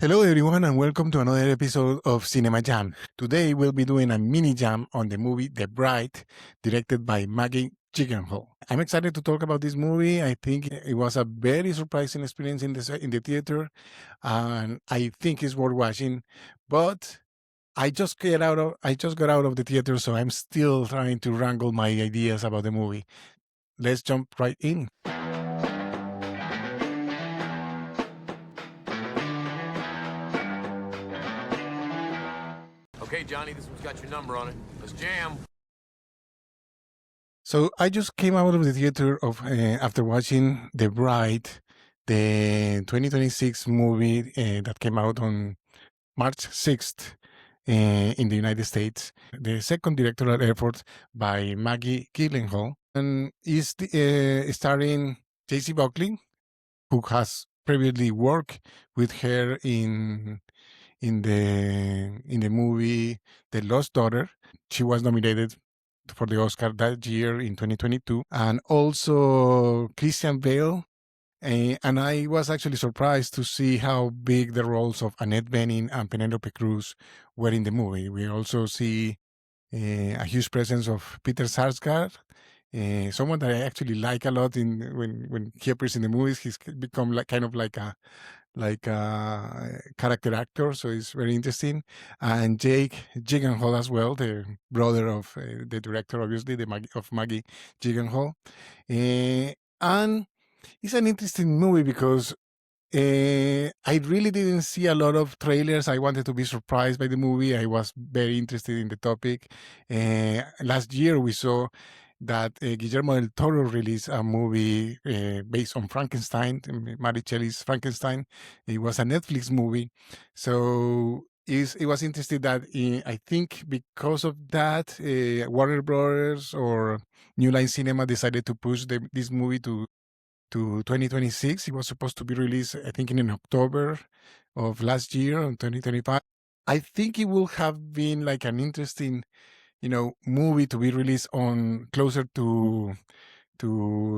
Hello everyone and welcome to another episode of Cinema Jam. Today we'll be doing a mini jam on the movie The Bride, directed by Maggie Gyllenhaal. I'm excited to talk about this movie. I think it was a very surprising experience in the theater, and I think it's worth watching. But I just got out of the theater, so I'm still trying to wrangle my ideas about the movie. Let's jump right in. Okay, Johnny, this one's got your number on it. Let's jam. So I just came out of the theater after watching The Bride, the 2026 movie that came out on March 6th in the United States. The second directorial effort by Maggie Gyllenhaal, and is starring Jessie Buckley, who has previously worked with her in the movie The Lost Daughter. She was nominated for the Oscar that year in 2022, and also Christian Bale. And I was actually surprised to see how big the roles of Annette Bening and Penelope Cruz were in the movie. We also see a huge presence of Peter Sarsgaard, someone that I actually like a lot. When he appears in the movies, he's become like a character actor, so it's very interesting. And Jake Gyllenhaal as well, the brother of the director, obviously, of Maggie Gyllenhaal. And it's an interesting movie because I really didn't see a lot of trailers. I wanted to be surprised by the movie. I was very interested in the topic. Last year, we saw that Guillermo del Toro released a movie based on Frankenstein, Mary Shelley's Frankenstein. It was a Netflix movie. So it was interesting that I think because of that, Warner Brothers or New Line Cinema decided to push this movie to 2026. It was supposed to be released, I think, in October of last year, in 2025. I think it will have been like an interesting, movie to be released on closer to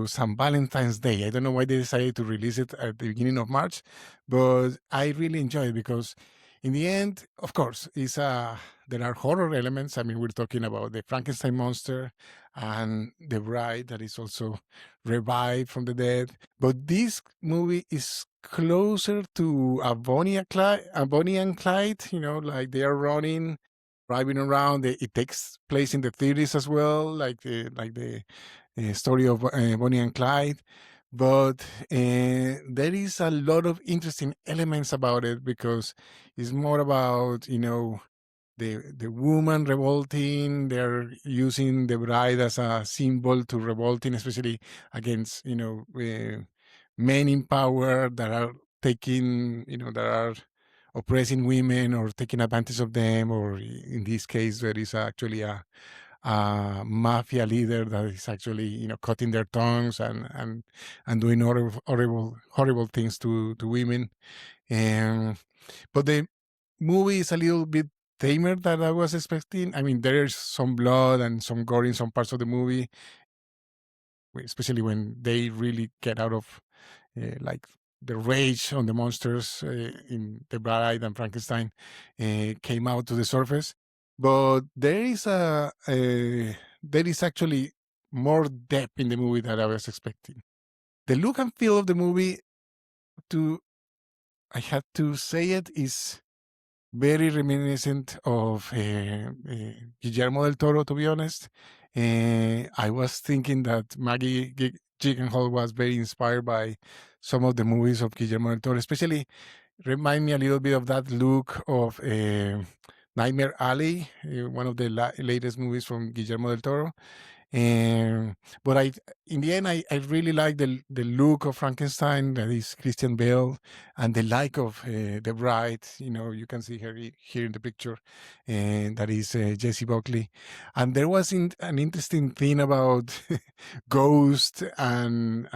some Valentine's Day. I don't know why they decided to release it at the beginning of March, but I really enjoy it because in the end, of course, there are horror elements. I mean, we're talking about the Frankenstein monster and the bride that is also revived from the dead. But this movie is closer to a Bonnie and Clyde, like they are driving around. It takes place in the 30s as well, like the story of Bonnie and Clyde. But there is a lot of interesting elements about it because it's more about the woman revolting. They're using the bride as a symbol to revolting, especially against men in power that are taking that are oppressing women or taking advantage of them, or in this case there is actually a mafia leader that is actually cutting their tongues and doing horrible things to women. And but the movie is a little bit tamer than I was expecting. I mean, there's some blood and some gore in some parts of the movie, especially when they really get out of like the rage on the monsters in The Bride and Frankenstein came out to the surface. But there is actually more depth in the movie than I was expecting. The look and feel of the movie, to I had to say it, is very reminiscent of Guillermo del Toro, to be honest. I was thinking that Maggie Gyllenhaal was very inspired by some of the movies of Guillermo del Toro, especially remind me a little bit of that look of Nightmare Alley, one of the latest movies from Guillermo del Toro. But in the end, I really like the look of Frankenstein, that is Christian Bale, and the like of the bride. You can see her here in the picture, and that is Jessie Buckley. And there was an interesting thing about ghost and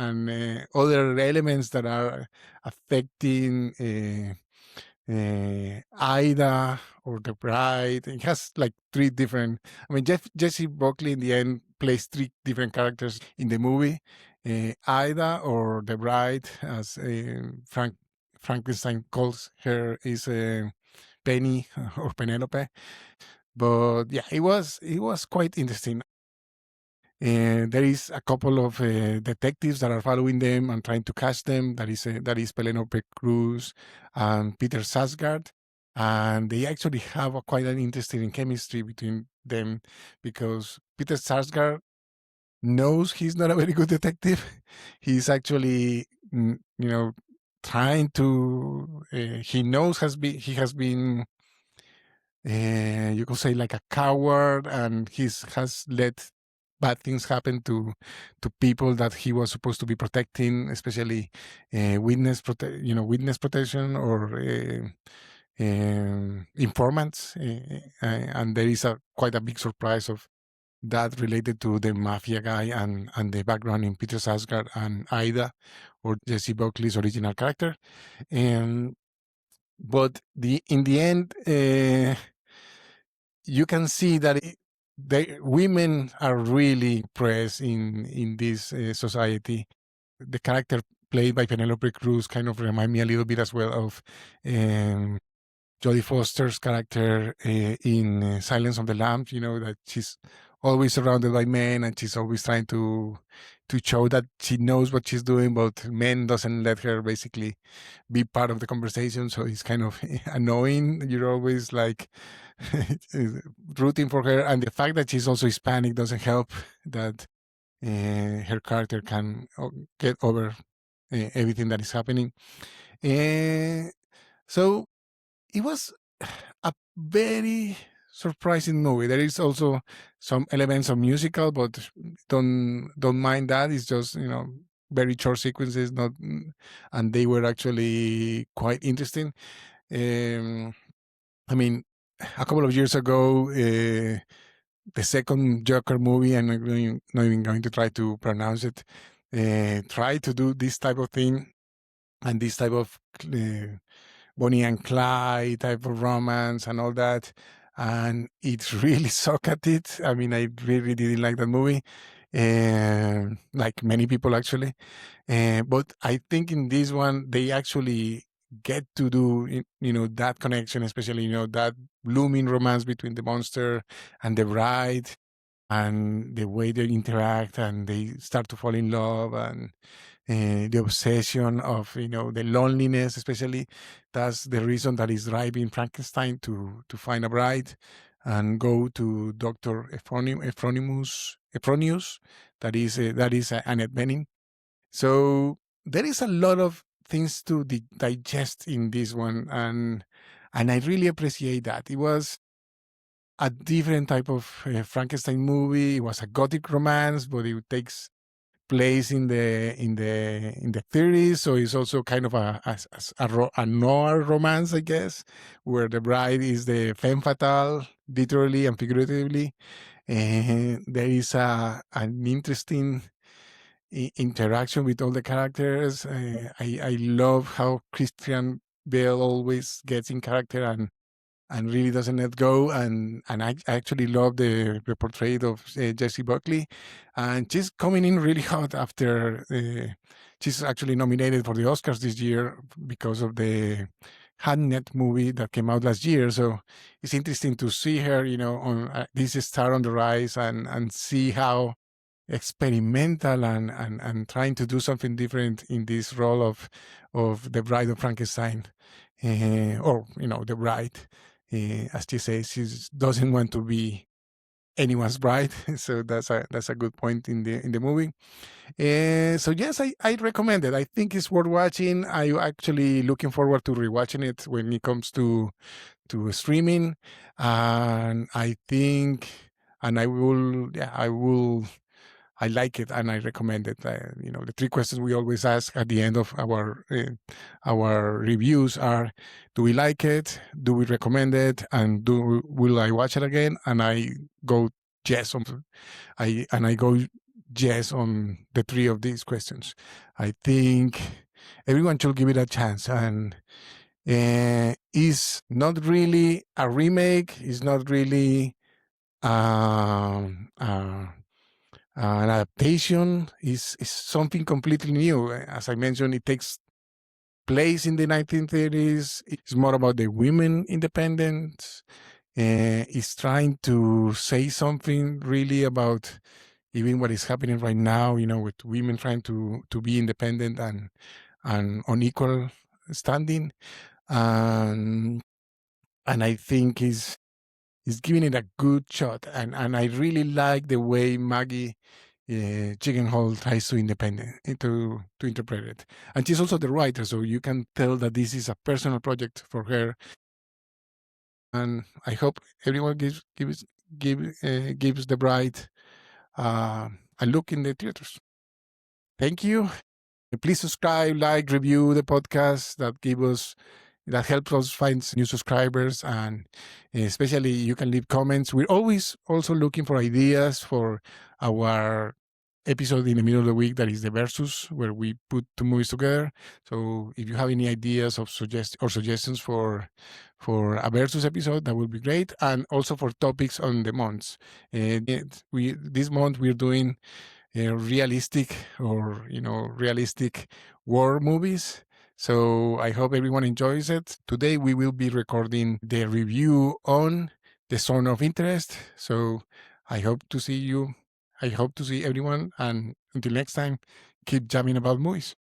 other elements that are affecting Ida or the bride. It has like three different. I mean, Jessie Buckley in the end plays three different characters in the movie: Ida or the bride as Frankenstein calls her is Penny or Penelope. But yeah, it was quite interesting. There is a couple of detectives that are following them and trying to catch them. That is Penelope Cruz and Peter Sarsgaard, and they actually have quite an interesting chemistry between them because Peter Sarsgaard knows he's not a very good detective. He's actually, trying to. He knows he has been you could say like a coward, and has let bad things happen to people that he was supposed to be protecting, especially witness protection or informants, and there is a quite a big surprise of that related to the mafia guy and the background in Peter Sarsgaard and Ida, or Jessie Buckley's original character. But in the end, you can see that the women are really pressed in this society. The character played by Penelope Cruz kind of remind me a little bit as well of Jodie Foster's character in Silence of the Lambs. That she's always surrounded by men and she's always trying to show that she knows what she's doing, but men doesn't let her basically be part of the conversation. So it's kind of annoying. You're always like rooting for her, and the fact that she's also Hispanic doesn't help that her character can get over everything that is happening. So it was a very surprising movie. There is also some elements of musical, but don't mind that. It's just very short sequences, not, and they were actually quite interesting. I mean, a couple of years ago, the second Joker movie, I'm not even going to try to pronounce it, tried to do this type of thing and this type of Bonnie and Clyde type of romance and all that. And it really sucked at it. I mean, I really didn't like that movie, like many people actually. But I think in this one, they actually get to do, that connection, especially, that blooming romance between the monster and the bride, and the way they interact and they start to fall in love, and the obsession of the loneliness, especially. That's the reason that is driving Frankenstein to find a bride and go to Dr. Ephonius, that is Annette Bening. So there is a lot of things to digest in this one, and I really appreciate that. It was a different type of Frankenstein movie. It was a gothic romance, but it takes place in the 30s, so it's also kind of a noir romance, I guess, where the bride is the femme fatale, literally and figuratively. And there is an interesting interaction with all the characters. I love how Christian Bale always gets in character and really doesn't let go. And I actually love the portrait of Jessie Buckley, and she's coming in really hot after she's actually nominated for the Oscars this year because of the Annette movie that came out last year. So it's interesting to see her, on this star on the rise, and see how experimental and trying to do something different in this role of the bride of Frankenstein, or the bride. As she says, she doesn't want to be anyone's bride. So that's a good point in the movie. So yes, I recommend it. I think it's worth watching. I actually looking forward to rewatching it when it comes to streaming, and I think, and I like it and I recommend it. The three questions we always ask at the end of our reviews are: do we like it? Do we recommend it? And will I watch it again? And I go yes I go yes on the three of these questions. I think everyone should give it a chance, and is not really a remake. It's not really an adaptation. Is something completely new. As I mentioned, it takes place in the 1930s. It's more about the women independence. It's trying to say something really about even what is happening right now, with women trying to be independent and on equal standing. And I think is giving it a good shot. And I really like the way Maggie Gyllenhaal tries to to interpret it. And she's also the writer, so you can tell that this is a personal project for her. And I hope everyone gives the bride a look in the theaters. Thank you. Please subscribe, like, review the podcast. That helps us find new subscribers, and especially you can leave comments. We're always also looking for ideas for our episode in the middle of the week, that is the versus, where we put two movies together. So if you have any ideas of suggestions for a versus episode, that would be great. And also for topics on the months. This month we're doing realistic war movies. So I hope everyone enjoys it. Today we will be recording the review on The Zone of Interest. So I hope to see everyone. And until next time, keep jamming about movies.